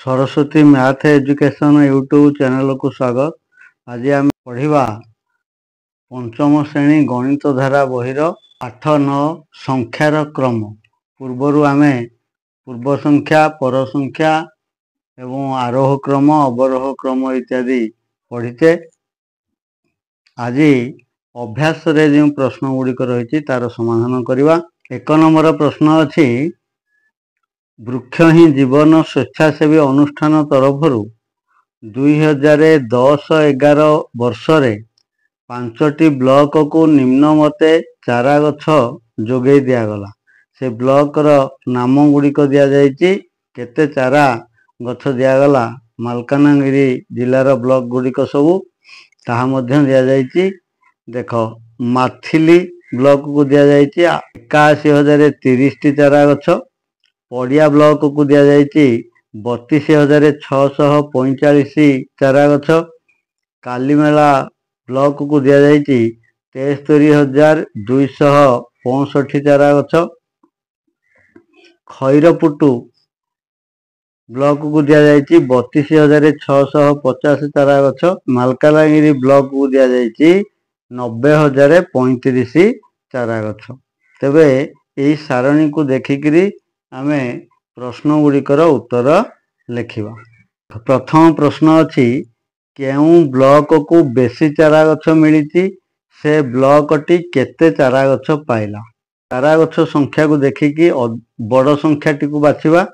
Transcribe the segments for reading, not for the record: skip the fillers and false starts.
Saraswati math education YouTube channel को स्वागत। आज आम पढ़ा पंचम श्रेणी गणित धारा बहिर 8-9 संख्यार क्रम। पूर्वर आम पूर्व संख्या पर संख्या एवं आरोह क्रम अवरोह क्रम इत्यादि पढ़ीचे। आज अभ्यास रे जो प्रश्न गुड़िक रही तार समाधान करवा। 1 नंबर प्रश्न अच्छी वृक्ष ही जीवन स्वेच्छासेवी अनुष्ठान तरफ 2010-11 वर्ष रे 5टी ब्लॉक को निम्न मते चारा गछ जोगे दिगला। से ब्लॉक रो नाम गुड़िक दि जाइए, केते चारा गछ दिगला मालकानगिरी जिलार ब्लॉक गुड़िक सबू ताहा मध्य दि जाइए। देख माथिली ब्लॉक को दि जाइए 81,030 चारा गछ। पड़िया ब्लॉक को दि जाइए 32,645 चारा गछ। कालीमेला ब्लॉक को दि जाइए 73,265 चारा गछ। खैरपुटू ब्लॉक को दि जाइए 32,650 चारा गछ। मालकानगिरी ब्लॉक को दि जाइए 90,035 चारा गछ। तेबे यही सारणी को देखिकी आमे प्रश्न गुड़िकर उत्तर लिखिबा। प्रथम प्रश्न अच्छी केउं ब्लॉक को बेसी चारा गछ मिली, से ब्लॉक टी केते चारा गछ पाइला। चारा गछ संख्या को देखिकी बड़ संख्या टी को बाछिबा।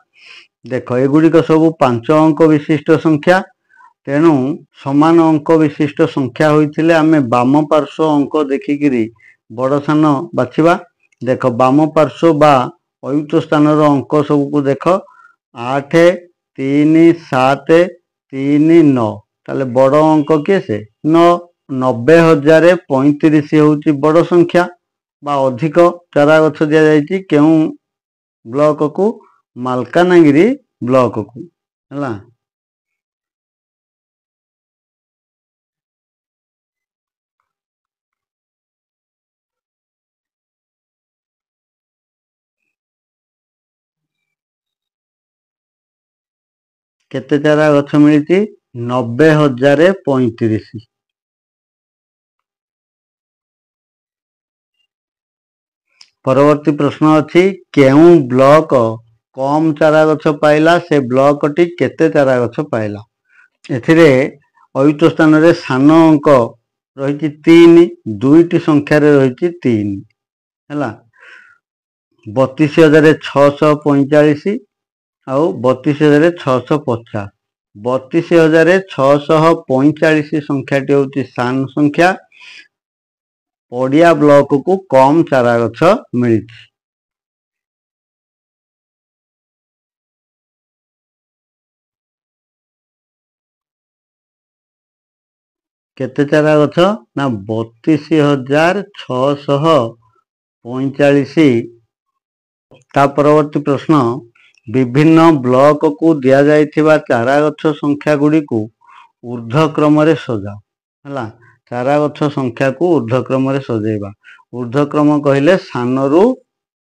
देख एगुड़िक सब 5 अंक विशिष्ट संख्या, तेणु समान अंक विशिष्ट संख्या होइथिले आमे बाम पार्श्व अंक देखिकी बड़ सान बाछिबा। देख बाम पार्श्व बा अयुक्त स्थान अंक सब को देख 8, 3, 7, 3, 9। ताले बड़ अंक किए से 9। 90,035 होची बड़ संख्या बा अधिक चारा गछ दि जाइए केउं ब्लॉक को, मालकानगिरी ब्लॉक को हला। केते चारा गछ मिली 90,035। परवर्ती प्रश्न अच्छी केउं ब्लॉक कम चारा गछ पाइला, से ब्लॉक टी केते चारा गछ पाइला। एथिरे अयुक्त स्थान रे सान अंक रही 3, दुईटी संख्या रही 3 हला। 32,645 आउ 32,650। 32,645 संख्याटी होची सान संख्या। पड़िया ब्लॉक को कम चारा गछ मिली। केते चारा गछ ना 32,645। ता परवर्ती प्रश्न विभिन्न ब्लॉक को दिया जाइथिबा चारा गछ संख्या गुड़ी को ऊर्ध्वक्रम रे सजा हला। चारा गछ संख्या को ऊर्ध्वक्रम रे सजेबा। ऊर्ध्वक्रम कहले सानरू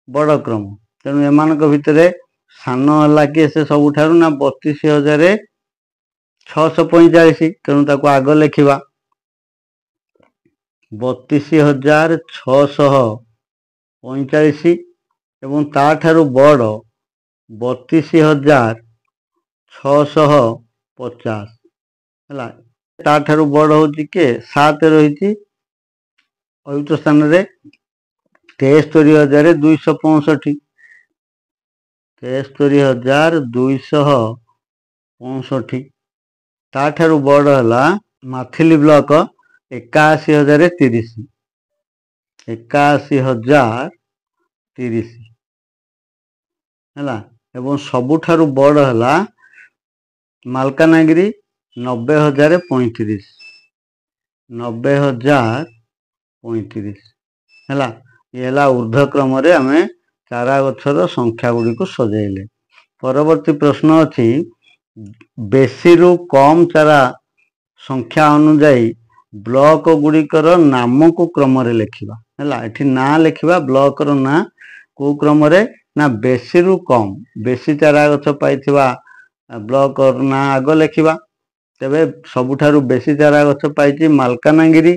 बड़ क्रम, तेणु एमानक भितरे सान हला कि से सबुठारु ना 32,645, तेणु ताको आग लिखिबा। 32,645 एवं ताठारु बड़ 32,650 हला। ताठारु बड़ होची के 7 रही अयुक्त स्थान रे 73,265। 73,265 ताठारु बड़ हला माथिली ब्लॉक 81,030। 81,030 हला। एवं सबुठारु बड़ हला मालकानगिरी 90,035। 90,035 हला। ये हला ऊर्ध्वक्रम रे आमे चारा गछर संख्या गुड़ी को सजाइले। परवर्ती प्रश्न अच्छी बेसी रु कम चारा संख्या अनुजाई ब्लॉक गुड़िकर नाम को क्रम रे लिखिबा हला। एठी ना लिखिबा ब्लॉक रो ना को क्रम रे ना बेसी रु कम। बेसी चारा गछ पाइथिबा ବ୍ଲକ ନାଁ ଆଗ ଲେଖିବା। ତେବେ ସବୁଠାରୁ ବେଶୀ ଚାରା ଗଛ ପାଇଛି ମାଲକାନଗିରି।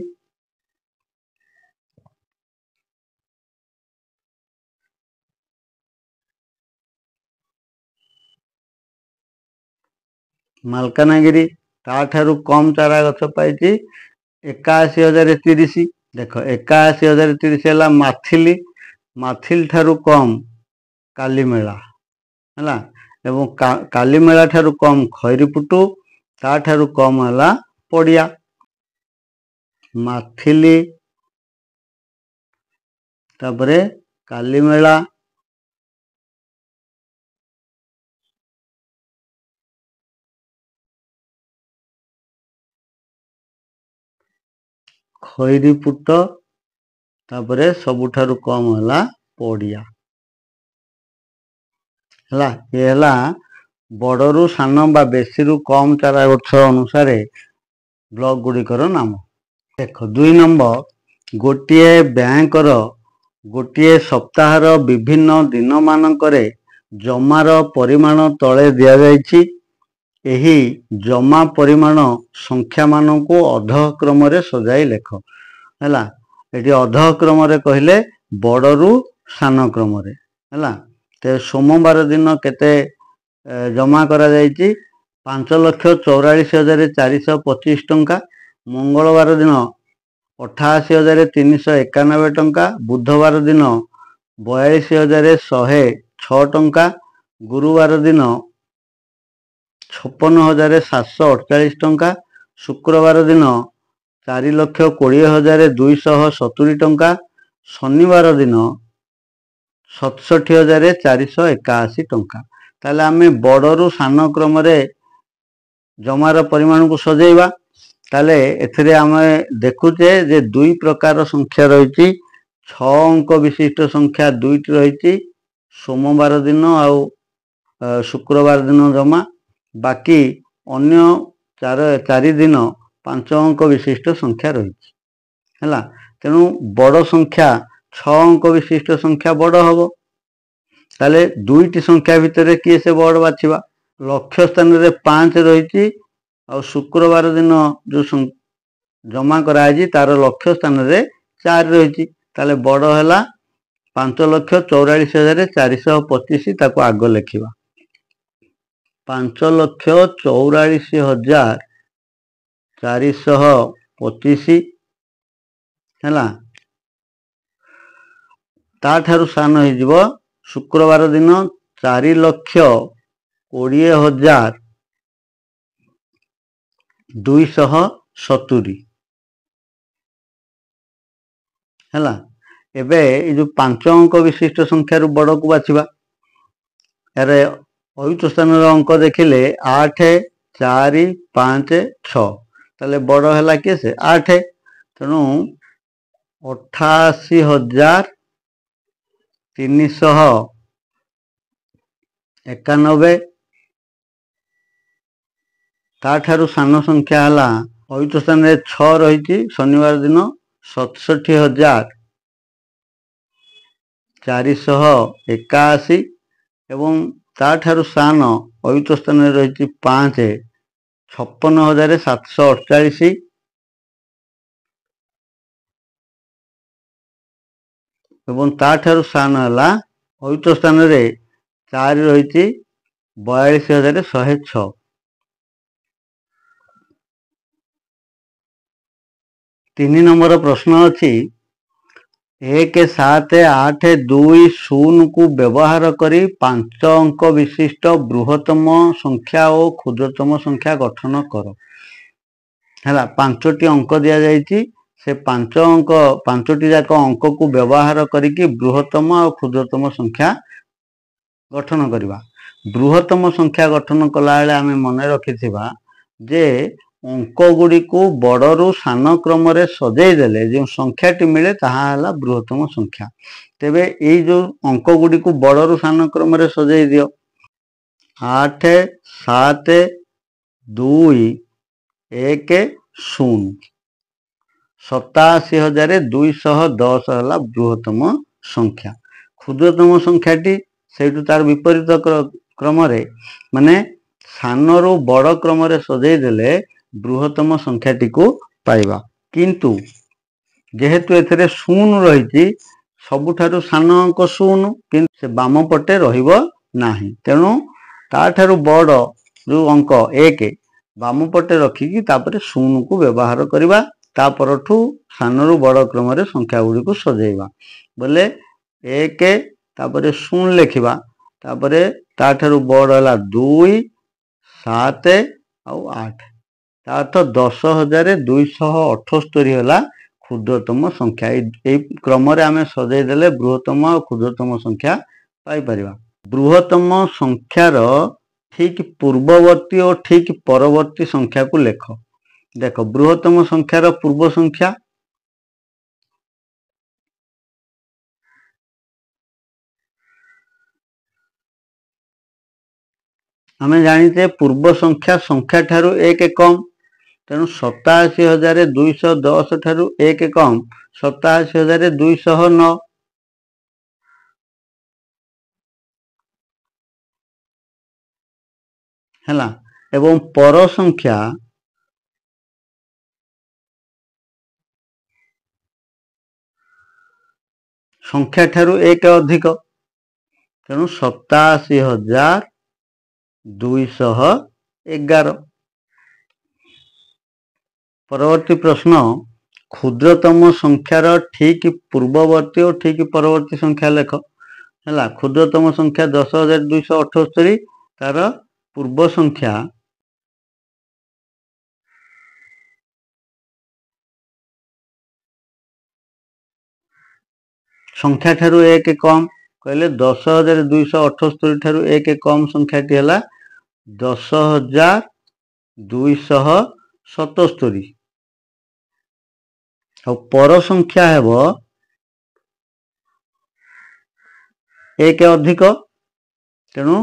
ମାଲକାନଗିରି। ତାଠାରୁ କମ୍ ଚାରା ଗଛ ପାଇଛି 81,030। ଦେଖ 81,030 ହେଲା ମାଥିଲି। ମାଥିଲି ଠାରୁ କମ୍ କାଲିମେଳା ହେଲା, ଏବଂ କାଲିମେଳା ଠାରୁ କମ୍ ଖଇରିପୁଟୁ, ତାଠାରୁ କମ୍ ହେଲା ପଡ଼ିଆ। ମାଥିଲି, ତାପରେ କାଲିମେଳା, ଖଇରିପୁଟ, ତାପରେ ସବୁଠାରୁ କମ୍ ହେଲା ପଡ଼ିଆ ହେଲା। ଏ ହେଲା ବଡ଼ରୁ ସାନ ବା ବେଶୀରୁ କମ୍ ଚାରା ଗଛ ଅନୁସାରେ ବ୍ଲକ ଗୁଡ଼ିକର ନାମ। ଦେଖ 2 ନମ୍ବର, ଗୋଟିଏ ବ୍ୟାଙ୍କର ଗୋଟିଏ ସପ୍ତାହର ବିଭିନ୍ନ ଦିନମାନଙ୍କରେ ଜମାର ପରିମାଣ ତଳେ ଦିଆଯାଇଛି। ଏହି ଜମା ପରିମାଣ ସଂଖ୍ୟାମାନଙ୍କୁ ଅଧକ୍ରମରେ ସଜାଇ ଲେଖ ହେଲା। ଏଠି ଅଧକ୍ରମରେ କହିଲେ ବଡ଼ରୁ ସାନ କ୍ରମରେ ହେଲା। ତେବେ ସୋମବାର ଦିନ କେତେ ଜମା କରାଯାଇଛି? 5,44,425 ଟଙ୍କା। ମଙ୍ଗଳବାର ଦିନ 88,391 ଟଙ୍କା। ବୁଧବାର ଦିନ 42,106 ଟଙ୍କା। ଗୁରୁବାର ଦିନ 56,748 ଟଙ୍କା। ଶୁକ୍ରବାର ଦିନ 4,20,270 ଟଙ୍କା। ଶନିବାର ଦିନ 67,481 ଟଙ୍କା। ତାହେଲେ ଆମେ ବଡ଼ରୁ ସାନ କ୍ରମରେ ଜମାର ପରିମାଣକୁ ସଜେଇବା। ତାହେଲେ ଏଥିରେ ଆମେ ଦେଖୁଛେ ଯେ 2 ପ୍ରକାର ସଂଖ୍ୟା ରହିଛି। 6 ଅଙ୍କ ବିଶିଷ୍ଟ ସଂଖ୍ୟା 2ଟି ରହିଛି, ସୋମବାର ଦିନ ଆଉ ଶୁକ୍ରବାର ଦିନ ଜମା। ବାକି ଅନ୍ୟ 4 ଦିନ 5 ଅଙ୍କ ବିଶିଷ୍ଟ ସଂଖ୍ୟା ରହିଛି ହେଲା। ତେଣୁ ବଡ଼ ସଂଖ୍ୟା 6 ଅଙ୍କ ବିଶିଷ୍ଟ ସଂଖ୍ୟା ବଡ଼ ହେବ। ତାହେଲେ 2ଟି ସଂଖ୍ୟା ଭିତରେ କିଏ ସେ ବଡ଼ ବାଛିବା? ଲକ୍ଷ୍ୟ ସ୍ଥାନରେ 5 ରହିଛି, ଆଉ ଶୁକ୍ରବାର ଦିନ ଯେଉଁ ଜମା କରାଯାଇଛି ତାର ଲକ୍ଷ୍ୟ ସ୍ଥାନରେ 4 ରହିଛି। ତାହେଲେ ବଡ଼ ହେଲା 5,44,425, ତାକୁ ଆଗ ଲେଖିବା। 5,44,425 ହେଲା। ତାଠାରୁ ସାନ ହେଇଯିବ ଶୁକ୍ରବାର ଦିନ 4,20,270 ହେଲା। ଏବେ ଏଇ ଯେଉଁ 5 ଅଙ୍କ ବିଶିଷ୍ଟ ସଂଖ୍ୟାରୁ ବଡ଼କୁ ବାଛିବା। ଏହାର ଅୟୁତ ସ୍ଥାନର ଅଙ୍କ ଦେଖିଲେ 8, 4, 5, 6। ତାହେଲେ ବଡ଼ ହେଲା କିଏ? ସେ 8। ତେଣୁ 88,391। ତାଠାରୁ ସାନ ସଂଖ୍ୟା ହେଲା, ଅୟୁତ ସ୍ଥାନରେ 6 ରହିଛି, ଶନିବାର ଦିନ 67,481। ଏବଂ ତାଠାରୁ ସାନ ଅୟୁତ ସ୍ଥାନରେ ରହିଛି 5, 56,748। ଏବଂ ତାଠାରୁ ସାନ ହେଲା ଅୟୁତ ସ୍ଥାନରେ 4 ରହିଛି, 42,106। 3 ନମ୍ବର ପ୍ରଶ୍ନ ଅଛି, 1,7,8,2,0 କୁ ବ୍ୟବହାର କରି 5 ଅଙ୍କ ବିଶିଷ୍ଟ ବୃହତ୍ତମ ସଂଖ୍ୟା ଓ କ୍ଷୁଦ୍ରତମ ସଂଖ୍ୟା ଗଠନ କର ହେଲା। 5ଟି ଅଙ୍କ ଦିଆଯାଇଛି, ସେ 5ଟି ଯାକ ଅଙ୍କକୁ ବ୍ୟବହାର କରିକି ବୃହତ୍ତମ ଆଉ କ୍ଷୁଦ୍ରତମ ସଂଖ୍ୟା ଗଠନ କରିବା। ବୃହତ୍ତମ ସଂଖ୍ୟା ଗଠନ କଲାବେଳେ ଆମେ ମନେ ରଖିଥିବା ଯେ ଅଙ୍କ ଗୁଡ଼ିକୁ ବଡ଼ରୁ ସାନ କ୍ରମରେ ସଜେଇ ଦେଲେ ଯେଉଁ ସଂଖ୍ୟାଟି ମିଳେ ତାହା ହେଲା ବୃହତ୍ତମ ସଂଖ୍ୟା। ତେବେ ଏଇ ଯେଉଁ ଅଙ୍କ ଗୁଡ଼ିକୁ ବଡ଼ରୁ ସାନ କ୍ରମରେ ସଜେଇ ଦିଅ। 8, 7, 2, 1, 0। 87,210 ହେଲା ବୃହତ୍ତମ ସଂଖ୍ୟା। କ୍ଷୁଦ୍ରତମ ସଂଖ୍ୟାଟି ସେଇଠୁ ତାର ବିପରୀତ କ୍ରମରେ, ମାନେ ସାନରୁ ବଡ଼ କ୍ରମରେ ସଜେଇ ଦେଲେ ବୃହତ୍ତମ ସଂଖ୍ୟାଟିକୁ ପାଇବା। କିନ୍ତୁ ଯେହେତୁ ଏଥିରେ 0 ରହିଛି, ସବୁଠାରୁ ସାନ ଅଙ୍କ 0, କିନ୍ତୁ ସେ ବାମ ପଟେ ରହିବ ନାହିଁ। ତେଣୁ ତାଠାରୁ ବଡ଼ ଯେଉଁ ଅଙ୍କ 1 ବାମ ପଟେ ରଖିକି ତାପରେ 0କୁ ବ୍ୟବହାର କରିବା। ତା ପରଠୁ ସାନରୁ ବଡ଼ କ୍ରମରେ ସଂଖ୍ୟା ଗୁଡ଼ିକୁ ସଜେଇବା। ବୋଲେ 1 ତାପରେ 0 ଲେଖିବା, ତାପରେ ତାଠାରୁ ବଡ଼ ହେଲା 2, 7 ଆଉ 8। ତା ଅର୍ଥ 10,278 ହେଲା ক্ষুদ্রতମ ସଂଖ୍ୟା। এই କ୍ରମରେ ଆମେ ସଜେଇ ଦେଲେ ବୃହତ୍ତମ ଆଉ ক্ষୁଦ୍ରତମ ସଂଖ୍ୟା ପାଇପାରିବା। ବୃହତ୍ତମ ସଂଖ୍ୟାର ଠିକ୍ ପୂର୍ବବର୍ତ୍ତୀ ଓ ଠିକ୍ ପରବର୍ତ୍ତୀ ସଂଖ୍ୟାକୁ ଲେଖ। ଦେଖ, ବୃହତ୍ତମ ସଂଖ୍ୟାର ପୂର୍ବ ସଂଖ୍ୟା ଆମେ ଜାଣିଛେ ପୂର୍ବ ସଂଖ୍ୟା ଠାରୁ 1 କମ୍। ତେଣୁ 87,210 ଠାରୁ 1 କମ୍ 87,209 ହେଲା। ଏବଂ ପର ସଂଖ୍ୟା ଠାରୁ 1 ଅଧିକ। ତେଣୁ 87,211। ପରବର୍ତ୍ତୀ ପ୍ରଶ୍ନ, ক্ষুদ্রতମ ସଂଖ୍ୟାର ଠିକ୍ ପୂର୍ବବର୍ତ୍ତୀ ଓ ଠିକ୍ ପରବର୍ତ୍ତୀ ସଂଖ୍ୟା ଲେଖ। ହେଲା, ক্ষুদ্রতମ ସଂଖ୍ୟା 10,278, ତାର ପୂର୍ବ ସଂଖ୍ୟା ଠାରୁ 1 କମ୍ କହିଲେ 10,278 ଠାରୁ 1 କମ୍ ସଂଖ୍ୟାଟି ହେଲା 10,277। ଆଉ ପର ସଂଖ୍ୟା ହେବ 1 ଅଧିକ। ତେଣୁ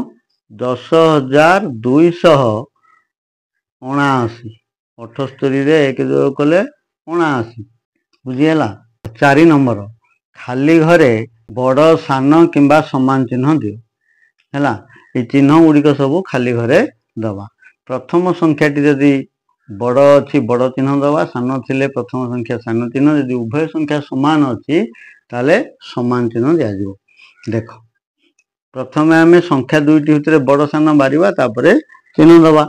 10,279। 78ରେ 1 ଯୋଗ କଲେ 79। ବୁଝିହେଲା। 4 ନମ୍ବର, ଖାଲି ଘରେ ବଡ଼, ସାନ କିମ୍ବା ସମାନ ଚିହ୍ନ ଦିଅ। ହେଲା, এই ଚିହ୍ନ ଗୁଡ଼ିକ ସବୁ ଖାଲି ଘରେ ଦେବା। ପ୍ରଥମ ସଂଖ୍ୟାଟି ଯଦି ବଡ଼ ଅଛି ବଡ଼ ଚିହ୍ନ ଦେବା, ସାନ ଥିଲେ ପ୍ରଥମ ସଂଖ୍ୟା ସାନ ଚିହ୍ନ, ଯଦି ଉଭୟ ସଂଖ୍ୟା ସମାନ ଅଛି ତାହେଲେ ସମାନ ଚିହ୍ନ ଦିଆଯିବ। ଦେଖ, ପ୍ରଥମେ ଆମେ ସଂଖ୍ୟା ଦୁଇଟି ଭିତରେ ବଡ଼ ସାନ ବାରିବା, ତାପରେ ଚିହ୍ନ ଦେବା।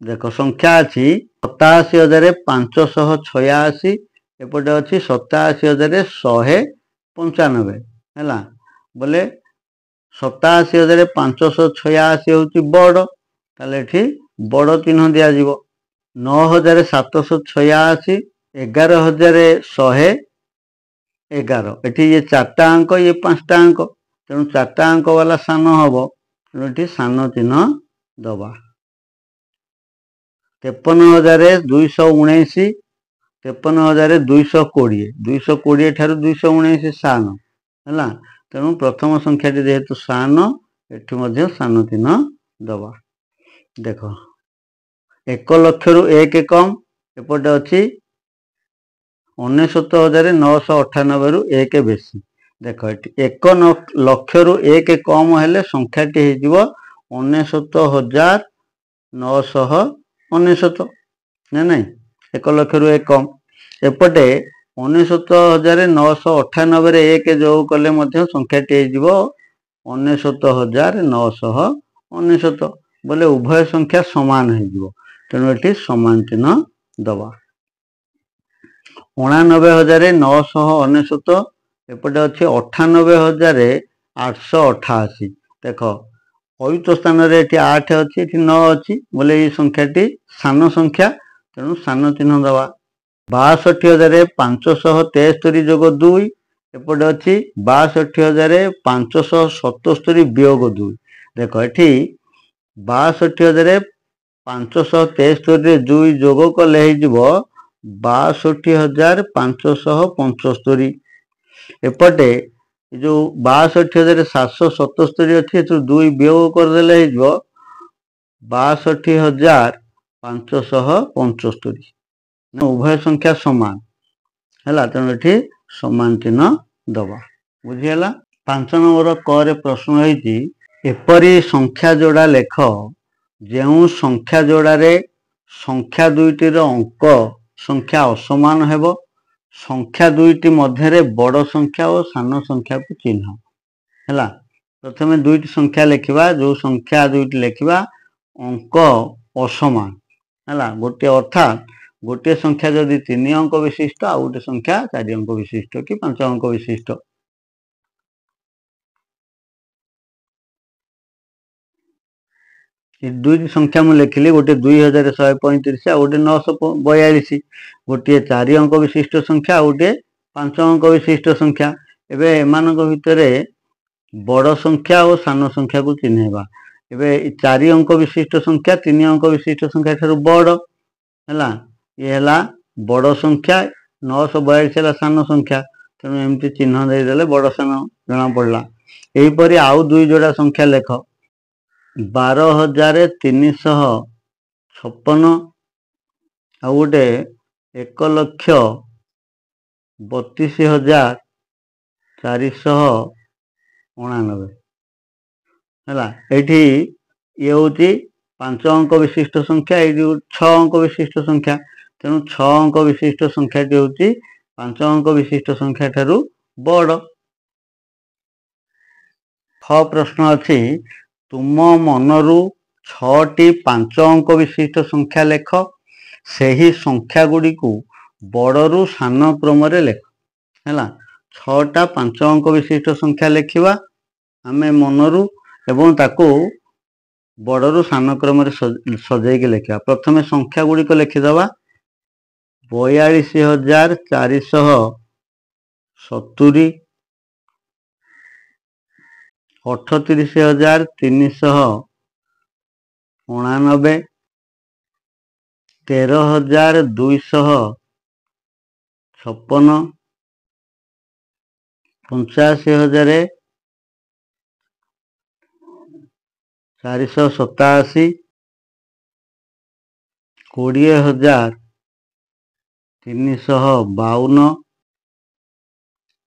ଦେଖ, ସଂଖ୍ୟା ଅଛି 87,586, ଏପଟେ ଅଛି 87,195। ହେଲା, ବୋଲେ 87,586 ହେଉଛି ବଡ଼, ତାହେଲେ ଏଠି ବଡ଼ ଚିହ୍ନ ଦିଆଯିବ। 9,786, 11,111। ଏଠି ଇଏ 4ଟା ଅଙ୍କ, ଇଏ 5ଟା ଅଙ୍କ, ତେଣୁ 4ଟା ଅଙ୍କ ବାଲା ସାନ ହେବ, ତେଣୁ ଏଠି ସାନ ଚିହ୍ନ ଦେବା। 53,219, 53,220, 220 ଠାରୁ 219 ସାନ। ହେଲା, ତେଣୁ ପ୍ରଥମ ସଂଖ୍ୟାଟି ଯେହେତୁ ସାନ, ଏଠି ମଧ୍ୟ ସାନ ଚିହ୍ନ ଦେବା। ଦେଖ, 1 ଲକ୍ଷରୁ 1 କମ୍, ଏପଟେ ଅଛି 99,998ରୁ 1 ବେଶୀ। ଦେଖ, ଏଠି 1 ଲକ୍ଷରୁ 1 କମ୍ ହେଲେ ସଂଖ୍ୟାଟି ହେଇଯିବ 99,999। ନା ନାଇଁ, 1 ଲକ୍ଷରୁ 1 କମ୍। ଏପଟେ 99,998ରେ 1 ଯୋଗ କଲେ ମଧ୍ୟ ସଂଖ୍ୟାଟି ହେଇଯିବ 99,999। ବୋଲେ ଉଭୟ ସଂଖ୍ୟା ସମାନ ହେଇଯିବ, ତେଣୁ ଏଠି ସମାନ ଚିହ୍ନ ଦେବା। 99,999, ଏପଟେ ଅଛି 98,888। ଦେଖ, ଅୟୁତ ସ୍ଥାନରେ ଏଠି 8 ଅଛି, ଏଠି 9 ଅଛି, ବୋଲେ ଏଇ ସଂଖ୍ୟାଟି ସାନ ସଂଖ୍ୟା, ତେଣୁ ସାନ ଚିହ୍ନ ଦେବା। 62,573 ଯୋଗ 2, ଏପଟେ ଅଛି 62,577 ବିୟୋଗ 2। ଦେଖ, ଏଠି 62,573ରେ 2 ଯୋଗ କଲେ ହେଇଯିବ 62,575। ଏପଟେ ଯେଉଁ 62,777 ଅଛି, ଏଥିରୁ 2 ବିୟୋଗ କରିଦେଲେ ହେଇଯିବ 62,575। ଉଭୟ ସଂଖ୍ୟା ସମାନ ହେଲା, ତେଣୁ ଏଠି ସମାନ ଚିହ୍ନ ଦେବା। ବୁଝିହେଲା। 5 ନମ୍ବର କରେ ପ୍ରଶ୍ନ ହେଇଛି, ଏପରି ସଂଖ୍ୟା ଯୋଡ଼ା ଲେଖ ଯେଉଁ ସଂଖ୍ୟା ଯୋଡ଼ାରେ ସଂଖ୍ୟା ଦୁଇଟିର ଅଙ୍କ ସଂଖ୍ୟା ଅସମାନ ହେବ, ସଂଖ୍ୟା ଦୁଇଟି ମଧ୍ୟରେ ବଡ଼ ସଂଖ୍ୟା ଓ ସାନ ସଂଖ୍ୟାକୁ ଚିହ୍ନ। ହେଲା, ପ୍ରଥମେ ଦୁଇଟି ସଂଖ୍ୟା ଲେଖିବା, ଯେଉଁ ସଂଖ୍ୟା ଦୁଇଟି ଲେଖିବା ଅଙ୍କ ଅସମାନ। ହେଲା, ଗୋଟିଏ ଅର୍ଥାତ୍ ଗୋଟିଏ ସଂଖ୍ୟା ଯଦି 3 ଅଙ୍କ ବିଶିଷ୍ଟ ଆଉ ଗୋଟେ ସଂଖ୍ୟା 4 ଅଙ୍କ ବିଶିଷ୍ଟ କି 5 ଅଙ୍କ ବିଶିଷ୍ଟ। ଦୁଇଟି ସଂଖ୍ୟା ମୁଁ ଲେଖିଲି, ଗୋଟିଏ 2135 ଆଉ ଗୋଟେ 942, ଗୋଟିଏ 4 ଅଙ୍କ ବିଶିଷ୍ଟ ସଂଖ୍ୟା ଆଉ ଗୋଟେ 5 ଅଙ୍କ ବିଶିଷ୍ଟ ସଂଖ୍ୟା। ଏବେ ଏମାନଙ୍କ ଭିତରେ ବଡ଼ ସଂଖ୍ୟା ଓ ସାନ ସଂଖ୍ୟାକୁ ଚିହ୍ନେଇବା। ଏବେ 4 ଅଙ୍କ ବିଶିଷ୍ଟ ସଂଖ୍ୟା 3 ଅଙ୍କ ବିଶିଷ୍ଟ ସଂଖ୍ୟା ଠାରୁ ବଡ଼। ହେଲା, ଇଏ ହେଲା ବଡ଼ ସଂଖ୍ୟା, 942 ହେଲା ସାନ ସଂଖ୍ୟା, ତେଣୁ ଏମିତି ଚିହ୍ନ ଦେଇଦେଲେ ବଡ଼ ସାନ ଜଣା ପଡ଼ିଲା। ଏହିପରି ଆଉ ଦୁଇ ଯୋଡ଼ା ସଂଖ୍ୟା ଲେଖ, 12,356 ଆଉ ଗୋଟେ 1,32,499। ହେଲା, ଏଇଠି ଇଏ ହେଉଛି 5 ଅଙ୍କ ବିଶିଷ୍ଟ ସଂଖ୍ୟା, ଏଇଠି 6 ଅଙ୍କ ବିଶିଷ୍ଟ ସଂଖ୍ୟା, ତେଣୁ 6 ଅଙ୍କ ବିଶିଷ୍ଟ ସଂଖ୍ୟାଟି ହେଉଛି 5 ଅଙ୍କ ବିଶିଷ୍ଟ ସଂଖ୍ୟା ଠାରୁ ବଡ଼। ପ୍ରଶ୍ନ ଅଛି, ତୁମ ମନରୁ 6ଟି 5 ଅଙ୍କ ବିଶିଷ୍ଟ ସଂଖ୍ୟା ଲେଖ, ସେହି ସଂଖ୍ୟା ଗୁଡ଼ିକୁ ବଡ଼ରୁ ସାନ କ୍ରମରେ ଲେଖ। ହେଲା, 6ଟା 5 ଅଙ୍କ ବିଶିଷ୍ଟ ସଂଖ୍ୟା ଲେଖିବା ଆମେ ମନରୁ ଏବଂ ତାକୁ ବଡ଼ରୁ ସାନ କ୍ରମରେ ସଜେଇକି ଲେଖିବା। ପ୍ରଥମେ ସଂଖ୍ୟା ଗୁଡ଼ିକ ଲେଖିଦେବା, 42,470, 38,389, 13,256, 85,487, 20,352,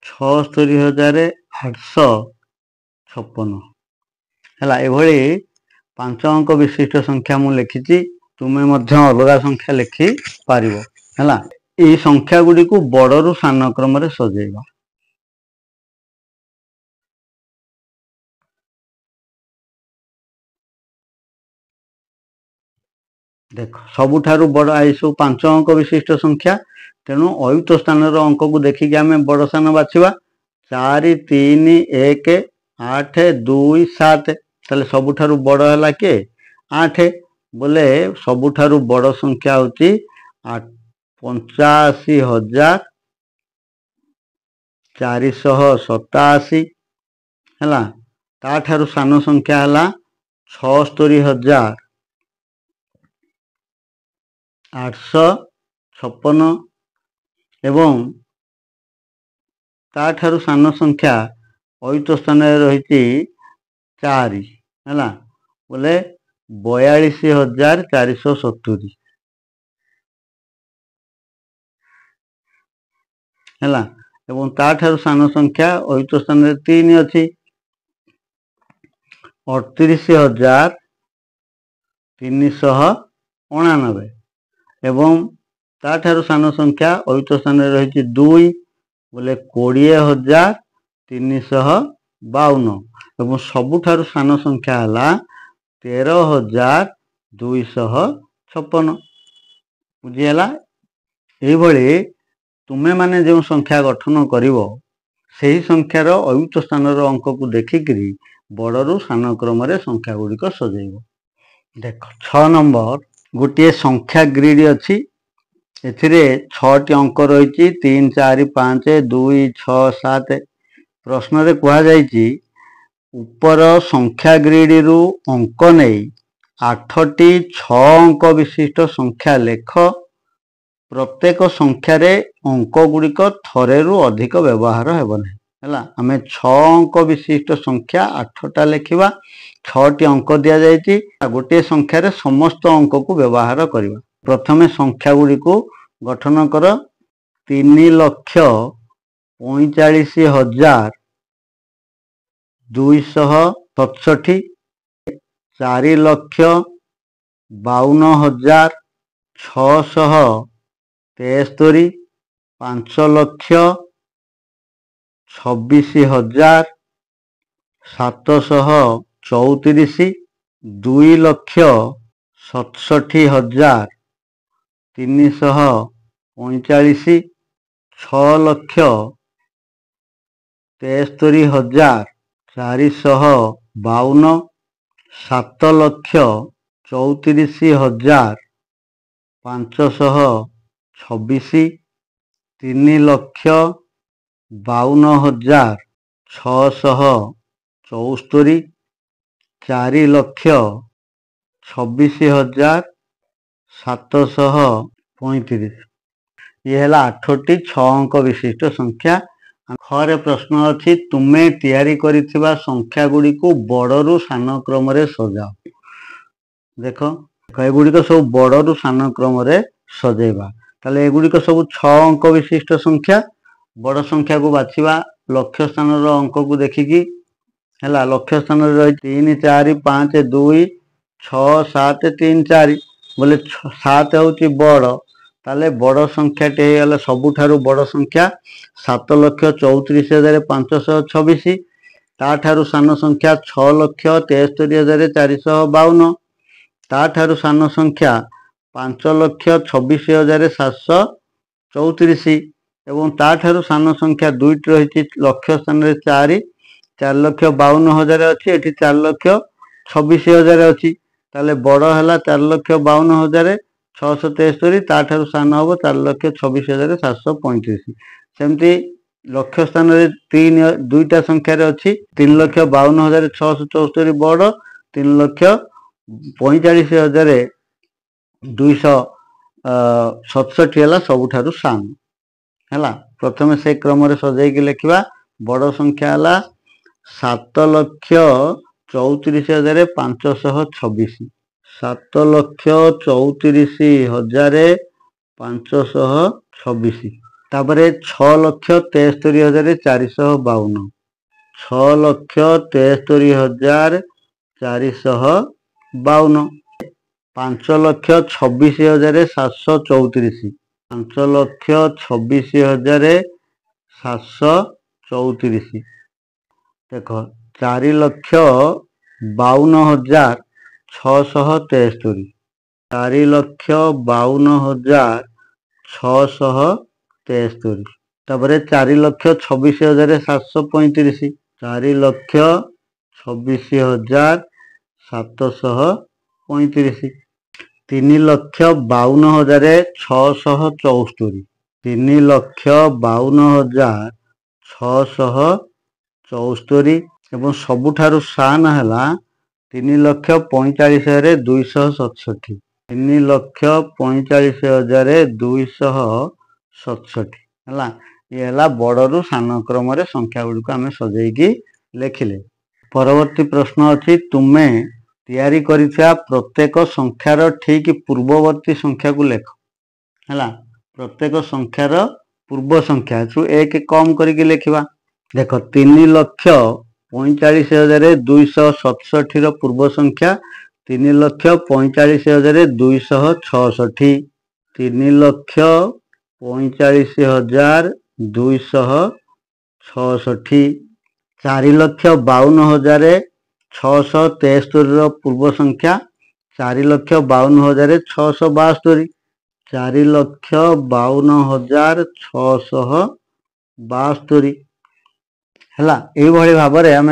76,856। ହେଲା, ଏଭଳି 5 ଅଙ୍କ ବିଶିଷ୍ଟ ସଂଖ୍ୟା ମୁଁ ଲେଖିଛି, ତୁମେ ମଧ୍ୟ ଅଲଗା ସଂଖ୍ୟା ଲେଖିପାରିବ। ହେଲା, ଏହି ସଂଖ୍ୟା ଗୁଡ଼ିକୁ ବଡ଼ରୁ ସାନ କ୍ରମରେ ସଜେଇବା। ଦେଖ, ସବୁଠାରୁ ବଡ଼ ଏସବୁ 5 ଅଙ୍କ ବିଶିଷ୍ଟ ସଂଖ୍ୟା, ତେଣୁ ଅୟୁତ ସ୍ଥାନର ଅଙ୍କକୁ ଦେଖିକି ଆମେ ବଡ଼ ସାନ ବାଛିବା। 4, 3, 1, 8, 2, 7, ତାହେଲେ ସବୁଠାରୁ ବଡ଼ ହେଲା କିଏ? 8। ବୋଲେ ସବୁଠାରୁ ବଡ଼ ସଂଖ୍ୟା ହେଉଛି 85,487। ହେଲା, ତାଠାରୁ ସାନ ସଂଖ୍ୟା ହେଲା 76,856 ଏବଂ ତାଠାରୁ ସାନ ସଂଖ୍ୟା ଅୟୁତ ସ୍ଥାନରେ ରହିଛି 4। ହେଲା, ବୋଲେ 42,470। ହେଲା, ଏବଂ ତାଠାରୁ ସାନ ସଂଖ୍ୟା ଅୟୁତ ସ୍ଥାନରେ 3 ଅଛି, 38,389 ଏବଂ ତାଠାରୁ ସାନ ସଂଖ୍ୟା ଅୟୁତ ସ୍ଥାନରେ ରହିଛି 2, ବୋଲେ 20,352 ଏବଂ ସବୁଠାରୁ ସାନ ସଂଖ୍ୟା ହେଲା 13,256। ବୁଝିହେଲା? ଏହିଭଳି ତୁମେମାନେ ଯେଉଁ ସଂଖ୍ୟା ଗଠନ କରିବ, ସେହି ସଂଖ୍ୟାର ଅୟୁତ ସ୍ଥାନର ଅଙ୍କକୁ ଦେଖିକିରି ବଡ଼ରୁ ସାନ କ୍ରମରେ ସଂଖ୍ୟା ଗୁଡ଼ିକ ସଜେଇବ। ଦେଖ, 6 ନମ୍ବର, ଗୋଟିଏ ସଂଖ୍ୟା ଗ୍ରିଡ୍ ଅଛି, ଏଥିରେ 6ଟି ଅଙ୍କ ରହିଛି, 3, 4, 5, 2, 6, 7। ପ୍ରଶ୍ନରେ କୁହାଯାଇଛି, ଉପର ସଂଖ୍ୟା ଗ୍ରିଡରୁ ଅଙ୍କ ନେଇ 8ଟି 6 ଅଙ୍କ ବିଶିଷ୍ଟ ସଂଖ୍ୟା ଲେଖ, ପ୍ରତ୍ୟେକ ସଂଖ୍ୟାରେ ଅଙ୍କ ଗୁଡ଼ିକ ଥରେରୁ ଅଧିକ ବ୍ୟବହାର ହେବ ନାହିଁ। ହେଲା, ଆମେ 6 ଅଙ୍କ ବିଶିଷ୍ଟ ସଂଖ୍ୟା 8ଟା ଲେଖିବା, 6ଟି ଅଙ୍କ ଦିଆଯାଇଛି, ଗୋଟିଏ ସଂଖ୍ୟାରେ ସମସ୍ତ ଅଙ୍କକୁ ବ୍ୟବହାର କରିବା। ପ୍ରଥମେ ସଂଖ୍ୟା ଗୁଡ଼ିକୁ ଗଠନ କର, 3,45,267, 4,00,000 52,673, 5,26,734, 2,67,345, 6,73,452, 7,34,526, 3,52,674, 4,26,735। ये है 8टी 6 अंक विशिष्ट संख्या। खरे प्रश्न अच्छी तुमे तैयारी करिथिबा संख्या गुडी को बड़रू सान क्रम रे सजाओ। देख एगुड़ी सब बड़रू सान क्रम रे सजेबा ताले एगुड़ी सब 6 अंक विशिष्ट संख्या। बड़ संख्या को बाछिबा लक्ष्य स्थान रो अंक को देखिकी हैला लक्ष्य स्थान रे रही 3 4 5 2 6 7 3 4 बोले 7 होची बड़ ताले बड़ संख्या टे हेला सबुठारु बड़ संख्या 7,34,526। ताठारु सान संख्या 6,73,452। ताठारु सान संख्या 5,26,734 एवं ताठारु सान संख्या दुईटी रही लक्ष्य स्थान 4 4,52,000 अच्छी एटी 4,26,000 अच्छी ताले बड़ है 4,52,673 ताठारु सान हम 4,26,735। सेमती लक्ष्य स्थान 3 दुईटा संख्यार अच्छी 3,52,674 बड़ 3,45,267 है सबुठारु सान है। प्रथम से क्रम सजाई लिखा बड़ संख्या है 7,34,526 7,34,526 तापर 6,73,452 6,73,452 5,26,734 5,26,734 देख 4,52,673 4,52,673 तापर 4,26,735 4,26,735 3,52,674 3,52,674 एवं सबुठारु सान है 3,45,267 3,45,267 है। ये है बड़रू सान क्रम संख्या गुड़ी को आम सजेकी लिखिले। परवर्ती प्रश्न अच्छी तुमे तैयारी करिथिया प्रत्येक संख्यार ठीक पूर्ववर्ती संख्या को लेख है। प्रत्येक संख्यार पूर्व संख्या एक कम करके लिखा देख 3,45,267 पूर्व संख्या 3,45,266 3,45,266 4,52,673 पूर्व संख्या 4,52,672 4,52,672 है। यही भाव में आम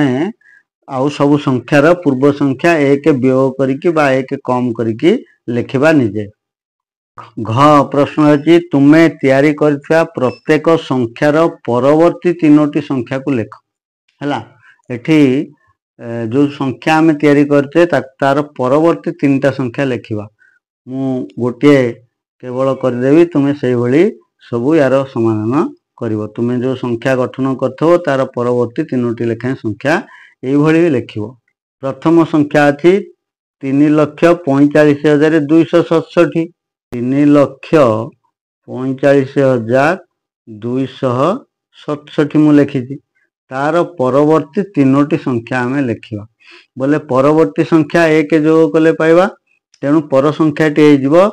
आउ सब संख्यार पूर्व संख्या एक वियोग करके बा एक कम करके लिखा निजे। घ प्रश्न है तुमे तैयारी करिथिया प्रत्येक संख्यार परवर्ती 3टी संख्या को लेख है। एठी जो संख्या आम तैयारी करते तार परवर्ती 3टा संख्या लिखा मु गोटे केवल करदेवी तुम्हें से भली सब यार समाधान कर तुम्हें जो संख्या गठन करथो तार परवर्ती 3टी लेखाएं संख्या यही लिख। प्रथम संख्या अच्छी 3,45,267 3,45,267 मु लिखी तार परवर्ती 3टी संख्या आम लिखा बोले परवर्ती संख्या एक जोग कले पाइबा तेणु पर संख्याटी हो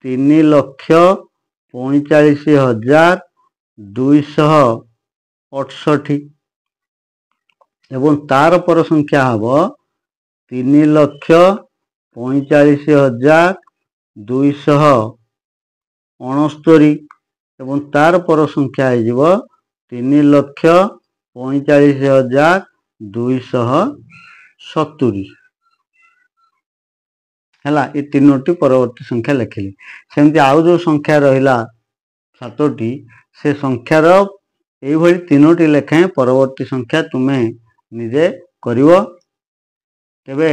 3,45,268 एवं तार पर संख्या हम 3,45,269 एवं तार पर संख्या हो 3,45,270 है। ये तीनोटी परवर्ती संख्या लिखिली। सेमती आउ जो संख्या रहा 7टी से संख्यार ये तीनोटी लेखाएं परवर्ती संख्या तुम्हें निजे करिवो। तेबे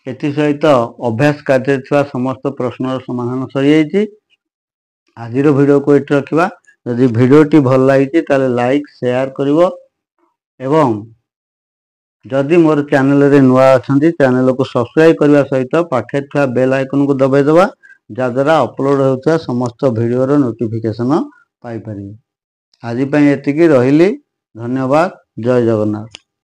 एथि सहित अभ्यास कार्य थिबा समस्त प्रश्नर समाधान सरी जाइछि। आजिर वीडियो को एठी रखिबा। यदि वीडियोटी भल लागिछि ताले लाइक शेयर करिवो एवं जदि मोर चैनल रे नुआ अछंती चैनल को सब्सक्राइब करबा सहित पाखे थिबा बेल आइकन को दबाइ देबा जद्वारा अपलोड होता समस्त वीडियो रो नोटिफिकेशन पाई परिबे। आज एतिकी रहिली। धन्यवाद। जय जगन्नाथ।